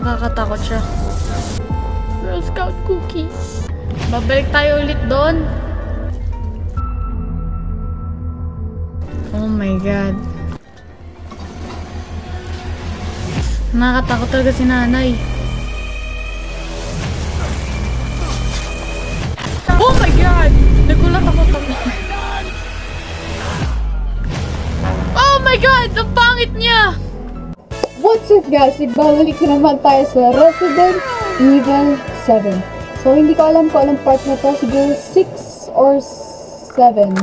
Nakakatakot siya. Girl Scout cookies. Babalik tayo ulit doon. Oh my god. Nakakatakot talaga si nanay. Oh my god! Nagulat ako talaga. Oh my god! Ang pangit niya! What's up guys? Nagbabalik naman tayo sa Resident Evil 7. So hindi ko alam kung anong part na to. Siguro 6 or 7.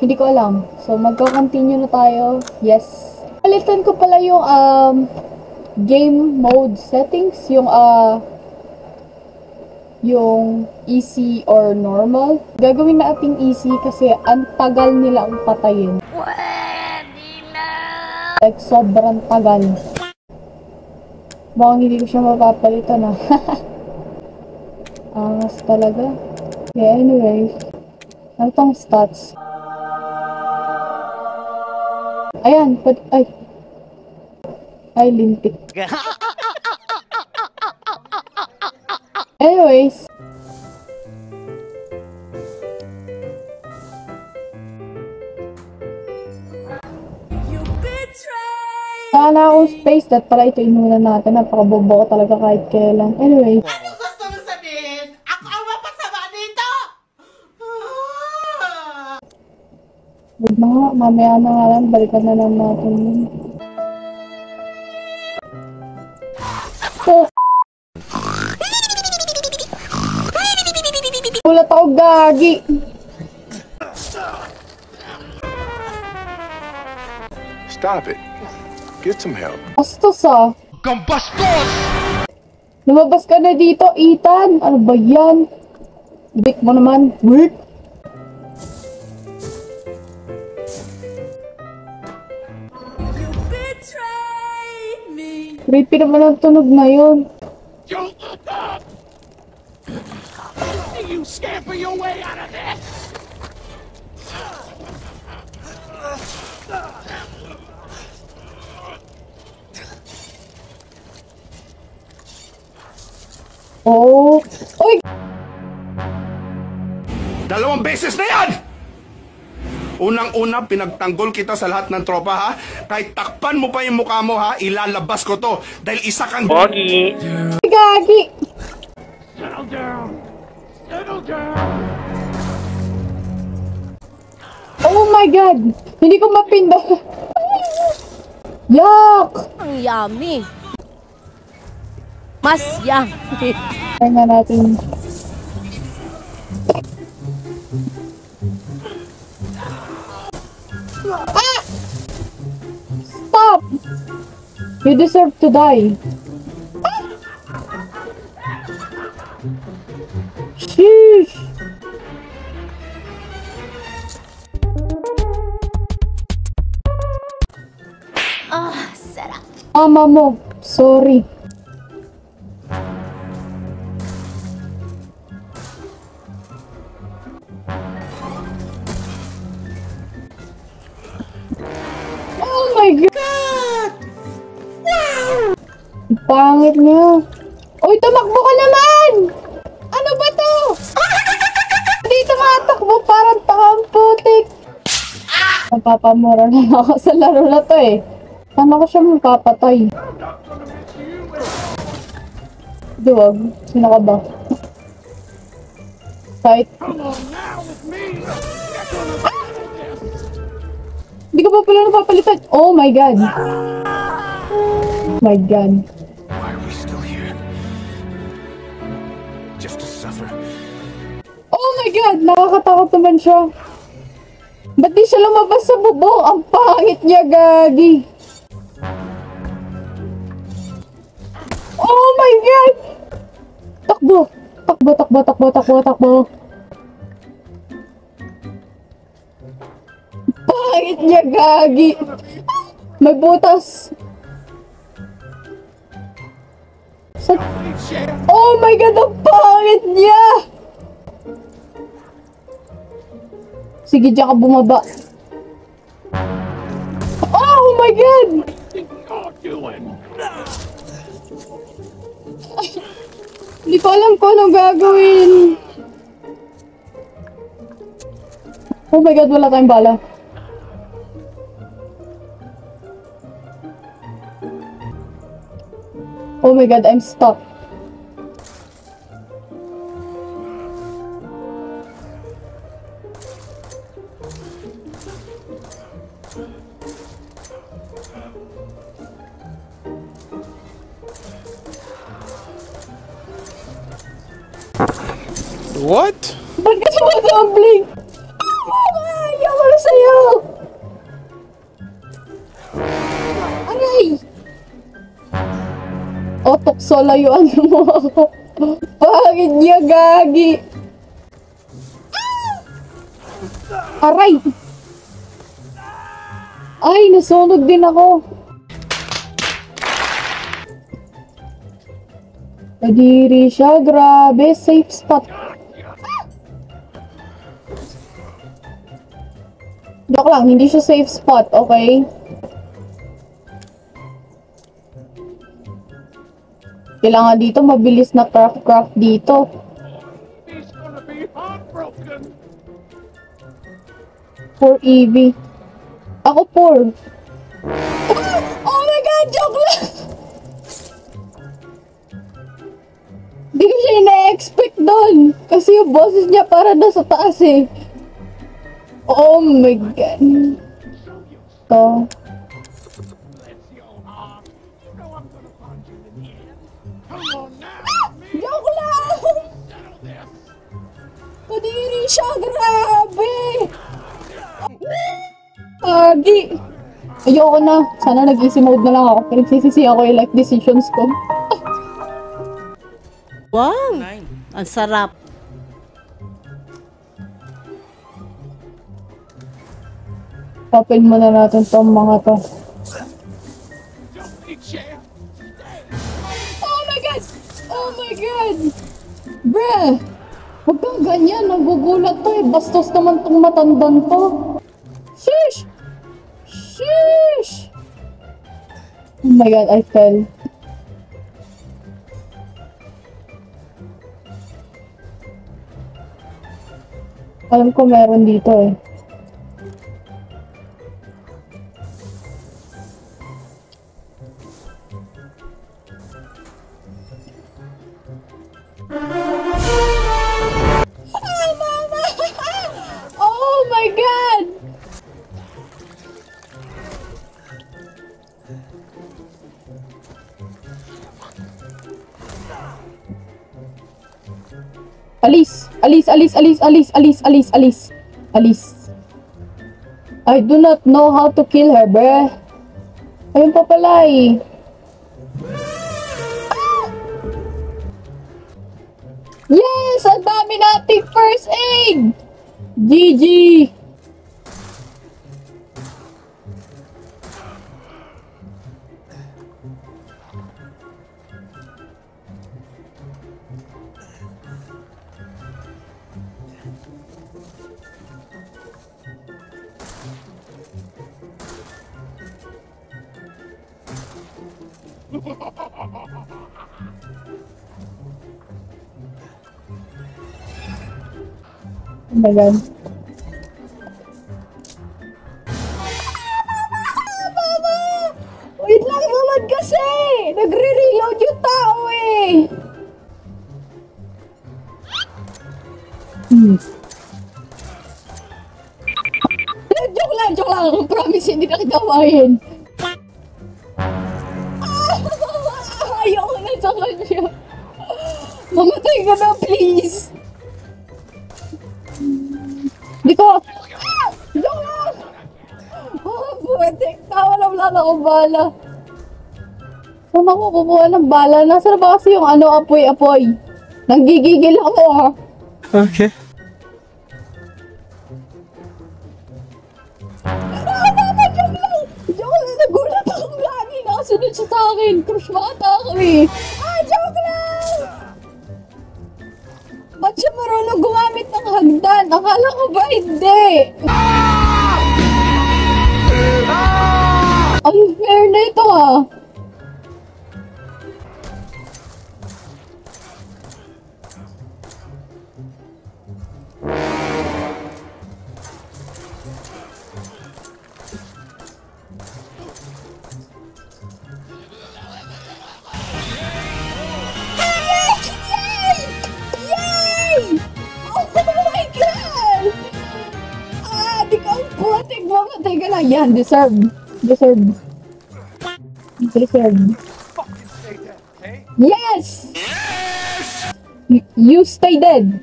Hindi ko alam. So magka-continue na tayo. Yes. Palitan ko pala yung game mode settings. Yung easy or normal. Gagawin na ating easy kasi ang tagal nila ang patayin. Like sobrang tagal. Baka hindi ko siya mapapalitan na. Angas talaga. Yeah, anyway. Ano tong stats? Ayan, ay, lintik. Anyways. Sana akong space that pala ito inuna natin. Napakabobo ko talaga kahit kailan. Anyway. Ano gusto mo sabihin? Ako ang mapasama dito! Huwag na nga, mamaya na nga lang. Balikan na lang natin yun. Oh. Ulat ako gagi. Stop it. Get some help. Bastos ah. Gambastos! Lumabas ka na dito, Ethan. Ano ba yan? Big mo naman. Wait. Creepy naman ang tunog na yun. Don't look up! You scamper your way out of this! Oh. Oy! 2 beses na yan! Unang-una, pinagtanggol kita sa lahat ng tropa, ha? Kahit takpan mo pa yung mukha mo, ha? Ilalabas ko to. Dahil isa kang... Pogi! Gagi! Settle down! Settle down! Oh my god! Hindi ko mapinda. Yuck! Ang yummy. Mas yummy. Try nga natin. Ah! Stop! You deserve to die. Sheesh! Sarap. Mama mo, sorry. Oh my god! Wow! Ang pangit niya. Uy, tumakbo ka naman! Ano ba to? Hindi tumatakbo, parang takang putik. Napapamura na ako sa laro na to eh. Paano ko siya mapapatay? Duwag. Sino ka ba? Kahit... Hindi ko pa pala napapalitan. Oh my god. Oh my god. Why are we still here? Just to suffer. Oh my god! Nakakatakot naman siya. Ba't di siya lumabas sa bubong? Ang pangit niya, gagi. Oh my god! Takbo! Takbo, takbo, takbo, takbo, takbo. Pangit niya, gagi. May butas. Oh my god, ang pangit niya! Sige, diyan ka bumaba. Oh my god! Hindi ko alam kung anong gagawin. Oh my god, wala tayong bala. Oh my god, I'm stuck. What? Ba't ka sumatumbling? Ayaw ko na sa'yo! Aray! O, tukso, layuan mo ako. Bakit niya gagi? Aray! Ay, nasunog din ako. Kadiri siya, grabe, safe spot. Joke lang, hindi siya safe spot, okay? Kailangan dito, mabilis na craft dito. He's gonna be heartbroken. For Evie. Ako poor. Oh my god, joke lang! Di ko siya ina-expect doon. Kasi yung boses niya para nasa taas eh. Oh my god. To. Joke lang! Kadiri siya, grabe! Agi! Ayoko na. Sana nag-easy mode na lang ako. Pinagsisisi ako yung life decisions ko. Wow! Ang sarap. Open muna natin tong mga to. Oh my god! Oh my god! Bruh! Huwag kang ganyan. Nagugulat to eh. Bastos naman tong matandang to. Sheesh! Sheesh! Oh my god, I fell. Alam ko meron dito eh. Oh my god! Alice! Alice! Alice! Alice! Alice! Alice! Alice! Alice! Alice! I do not know how to kill her, bruh. Ayun pa pala eh. Yes! Ang dami nating first aid! GG! Oh my god. Mama! Wait lang naman kasi! Nagre-reload yung tao eh! Joke lang! Promise, hindi na kitawain. Ayoko na sa kanya. Mamatay ka na, please! Di ko! Joke lang! Buwetek! Wala na akong bala. Saan ako kukuha ng bala? Nasaan ba kasi yung apoy-apoy? Nanggigigil ako ha. Okay. Joke lang! Nagulat akong lagi. Nakasunod siya sa akin. Crush mata ako eh. Joke lang! Ba't siya marunong gumamit ng hagdan? Akala ko ba hindi? Unfair na ito ah. Bumatik, bumatik ka lang. Yan, deserve. Deserve. Deserve. Yes! You stay dead.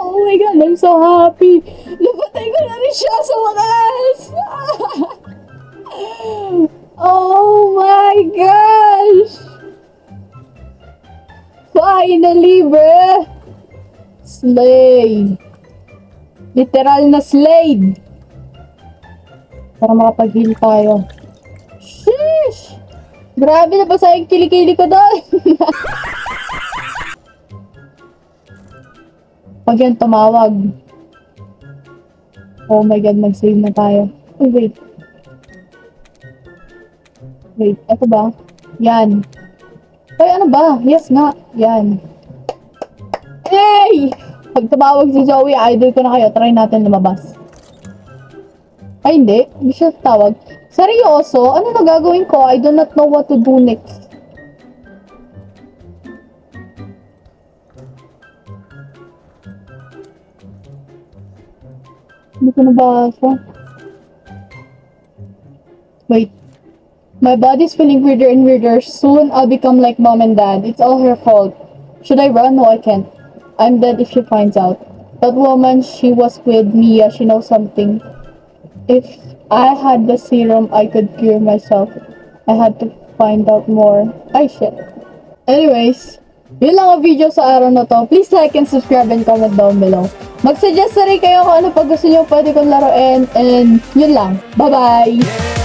Oh my god, I'm so happy. Napatay ko na rin siya sa wakas. Oh my gosh. Finally, bruh. Slay. Literal na slayed. Para makapag-heal tayo. Sheesh! Grabe na ba sa yung kilikili ko doon? Pag yan tumawag. Oh my god, mag-save na tayo. Uy, wait. Wait, eto ba? Yan. Ay, ano ba? Yes nga. Yan. Hey! Pag tumawag si Zoe, idol ko na kayo. Try natin lumabas. Ay, hindi. Hindi siya tawag. Seryoso? Ano na gagawin ko? I do not know what to do next. Hindi ko nabasa. Wait. My body's feeling weirder and weirder. Soon, I'll become like mom and dad. It's all her fault. Should I run? No, I can't. I'm dead if she finds out. That woman, she was with Mia. She knows something. If I had the serum, I could cure myself. I had to find out more. Ay, shit. Anyways, yun lang ang video sa araw na to. Please like and subscribe and comment down below. Mag-suggest na rin kayo kung ano pa gusto nyo pwede kong laruin. And yun lang. Bye-bye!